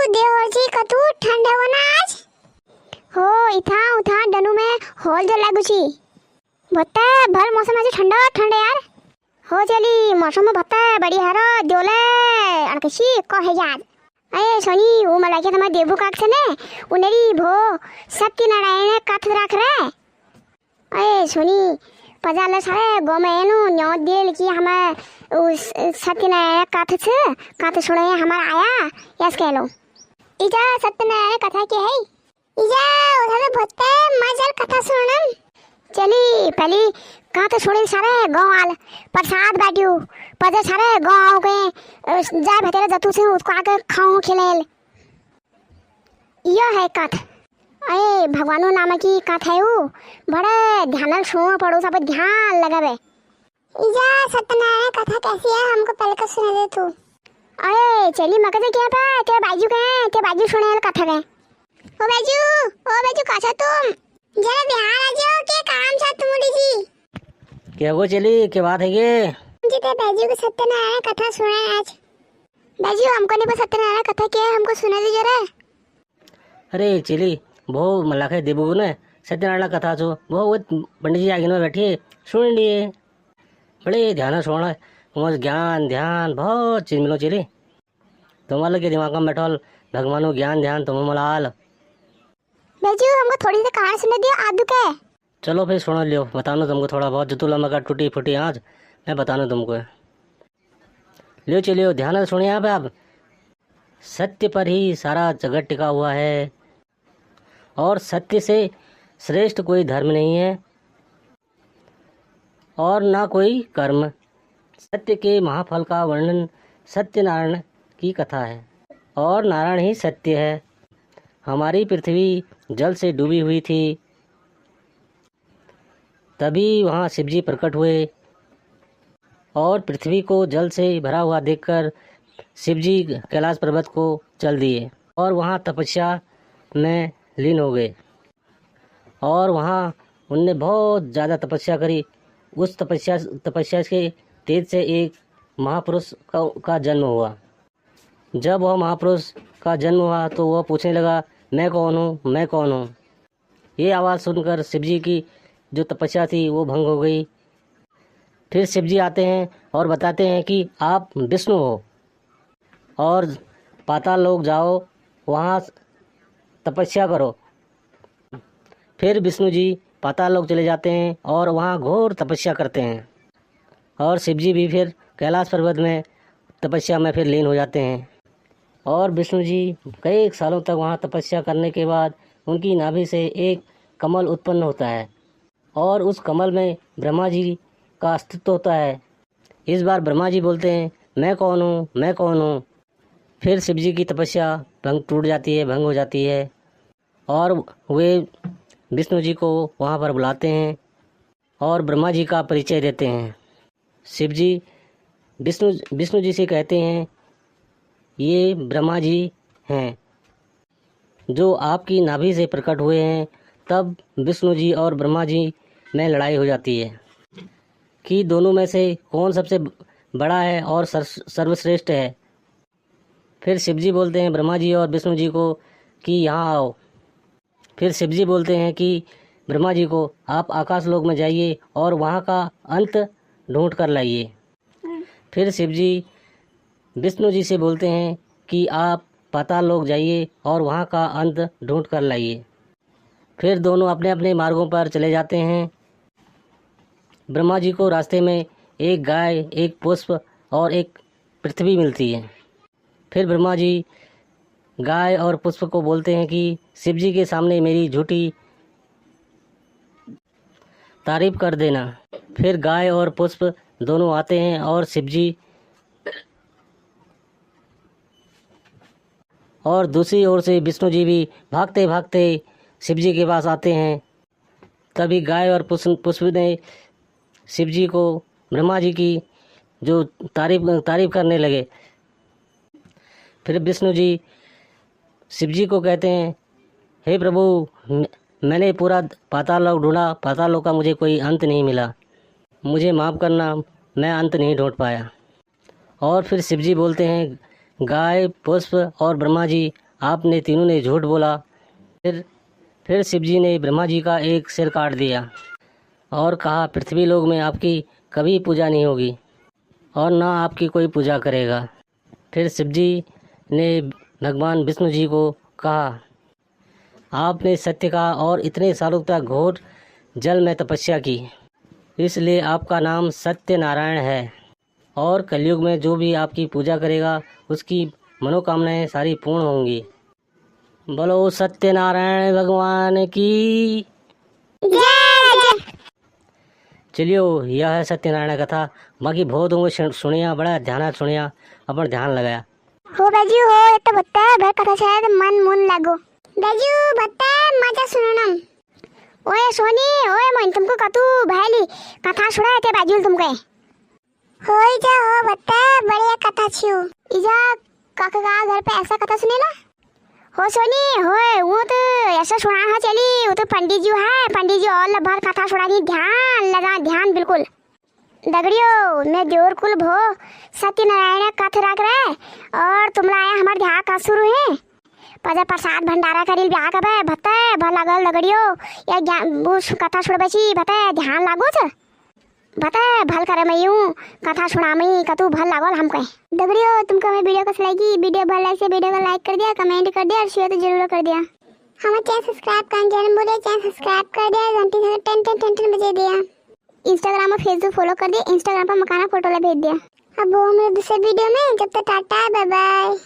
देवजी कतू ठंड है ना आज हो इथा उथा डनु में होल जो लागू छी भत्ता भर मौसम आज ठंडा ठंडा यार हो चली मौसम में भत्ता बड़ी हारो दोले अनकशी को है यार अरे सोनी वो मला के तमा देबू काक छने उनेरी भो सत्यनारायण कथ राख रे अरे सोनी पजाले सारे गोमेनु न्यो दिल की हमें उस सत्यनारायण कथ छ कथ सुने हमारा आया यस कह लो इजा सत्यनारायण कथा के है इजा उधर भत्ते मजल कथा सुनम चली पहली कथा सुने सारे गांव आल प्रसाद बाटियो पजे सारे गांव के जा भतेरे जतु से उसको आके खाओ खिलेल यो है कथ अरे भगवानो नाम की कथा है वो बड़े ध्यान सुनो पड़ो सब ध्यान लगावे इजा सत्यनारायण कथा कैसी है हमको पहले का सुना दे तू अरे चली मगज क्या पा ते बाजू सुने कथा के ओ बाजू कैसा तुम जरा बिहार आ जाओ के काम था तुम्हारी जी क्या वो चली क्या बात है ये जी ते बाजू को सत्यनारायण कथा सुनाए आज बाजू हमको नहीं पता सत्यनारायण कथा क्या है हमको सुना दे जरा अरे चली वो मलाखे देबू ने सत्यनारायण कथा छो वो पंडित जी आगे में बैठिए सुन लिए बड़े ध्यान सुना तुम्हारे ज्ञान ध्यान बहुत चीज मिलो चली तुम्हारे के दिमाग में बैठल भगवान ज्ञान ध्यान तुम मलाल बाजू हमको थोड़ी सी कहानी सुना दियो आदू के चलो फिर सुन लियो बताना तुमको थोड़ा बहुत जो तुला मगर टूटी फूटी आज मैं बताना तुमको लियो चलियो ध्यान से सुनिए आप सत्य पर ही सारा जगत टिका हुआ है और सत्य से श्रेष्ठ कोई धर्म नहीं है और ना कोई कर्म सत्य के महाफल का वर्णन सत्यनारायण की कथा है और नारायण ही सत्य है हमारी पृथ्वी जल से डूबी हुई थी तभी वहाँ शिवजी प्रकट हुए और पृथ्वी को जल से भरा हुआ देखकर शिवजी कैलाश पर्वत को चल दिए और वहाँ तपस्या में लीन हो गए और वहाँ उनने बहुत ज़्यादा तपस्या करी उस तपस्या के तेज से एक महापुरुष का जन्म हुआ जब वह महापुरुष का जन्म हुआ तो वह पूछने लगा मैं कौन हूँ ये आवाज़ सुनकर शिवजी की जो तपस्या थी वो भंग हो गई फिर शिवजी आते हैं और बताते हैं कि आप विष्णु हो और पाताल लोक जाओ वहाँ तपस्या करो फिर विष्णु जी पाताल लोक चले जाते हैं और वहाँ घोर तपस्या करते हैं और शिवजी भी फिर कैलाश पर्वत में तपस्या में फिर लीन हो जाते हैं और विष्णु जी कई सालों तक वहाँ तपस्या करने के बाद उनकी नाभि से एक कमल उत्पन्न होता है और उस कमल में ब्रह्मा जी का अस्तित्व होता है इस बार ब्रह्मा जी बोलते हैं मैं कौन हूँ फिर शिव जी की तपस्या भंग हो जाती है और वे विष्णु जी को वहाँ पर बुलाते हैं और ब्रह्मा जी का परिचय देते हैं शिव जी विष्णु जी से कहते हैं ये ब्रह्मा जी हैं जो आपकी नाभि से प्रकट हुए हैं तब विष्णु जी और ब्रह्मा जी में लड़ाई हो जाती है कि दोनों में से कौन सबसे बड़ा है और सर्वश्रेष्ठ है फिर शिव जी बोलते हैं ब्रह्मा जी और विष्णु जी को कि यहाँ आओ फिर शिव जी बोलते हैं कि ब्रह्मा जी को आप आकाश लोक में जाइए और वहाँ का अंत ढूंढ कर लाइए फिर शिव जी विष्णु जी से बोलते हैं कि आप पाताल लोक जाइए और वहाँ का अंत ढूंढ कर लाइए फिर दोनों अपने अपने मार्गों पर चले जाते हैं ब्रह्मा जी को रास्ते में एक गाय एक पुष्प और एक पृथ्वी मिलती है फिर ब्रह्मा जी गाय और पुष्प को बोलते हैं कि शिव जी के सामने मेरी झूठी तारीफ कर देना फिर गाय और पुष्प दोनों आते हैं और शिव जी और दूसरी ओर से विष्णु जी भी भागते भागते शिव जी के पास आते हैं तभी गाय और पुष्प ने शिव जी को ब्रह्मा जी की जो तारीफ करने लगे फिर विष्णु जी शिव जी को कहते हैं हे प्रभु मैंने पूरा पाताल लोक ढूंढा पाताल लोक का मुझे कोई अंत नहीं मिला मुझे माफ़ करना मैं अंत नहीं ढूंढ पाया और फिर शिव जी बोलते हैं गाय पुष्प और ब्रह्मा जी आपने तीनों ने झूठ बोला। फिर शिव जी ने ब्रह्मा जी का एक सिर काट दिया और कहा, पृथ्वी लोक में आपकी कभी पूजा नहीं होगी और ना आपकी कोई पूजा करेगा। फिर शिव जी ने भगवान विष्णु जी को कहा, आपने सत्य का और इतने सालों तक घोर जल में तपस्या की, इसलिए आपका नाम सत्यनारायण है। और कलयुग में जो भी आपकी पूजा करेगा उसकी मनोकामनाएं सारी पूर्ण होंगी। बोलो सत्यनारायण भगवान की। चलियो, यह है सत्यनारायण कथा। बाकी बहुत होंगे सुनिया, बड़ा ध्यान सुनिया, अपन ध्यान लगाया। हो बाजू हो, ये तो बत्ता भर कथा शायद मन मुन लागो। बाजू बत्ता मजा सुननम। ओए सोनी, ओए मोइन तुमको कतू भाईली कथा सुनाए थे बाजू तुमके। होई जा हो बत्ता, बढ़िया कथा छियो। इजा काका का घर पे ऐसा कथा सुने ना। हो सोनी, होए वो तो ऐसा सुना है चली, वो तो पंडित जी है, पंडित जी और भर कथा सुनानी, ध्यान लगा, ध्यान बिल्कुल। दगड़ियो मैं जोर कुल भो सत्यनारायण कथ रख रहे और तुमरा आया हमार ध्यान का शुरू है। पजा प्रसाद भंडारा करिल ब्याह कबे भते भल लागल दगड़ियो, या बुश कथा सुनबेची भते ध्यान लागो छ भते भल करे मैं यूं कथा सुनामी कतू भल लागल हमके। दगड़ियो तुमको मैं वीडियो कैसी लगी, वीडियो भल लगे वीडियो को लाइक कर दिया, कमेंट कर दिया और शेयर तो जरूर कर दिया। हमारे चैनल सब्सक्राइब करने जरूर बोले, चैनल सब्सक्राइब कर दिया, घंटी से टेन बजे दिया। इंस्टाग्राम और फेसबुक फॉलो कर दिया, इंस्टाग्राम पर मकाना फोटो ले भेज दिया। अब वो मेरे दूसरे वीडियो में, जब तक टाटा बाय बाय।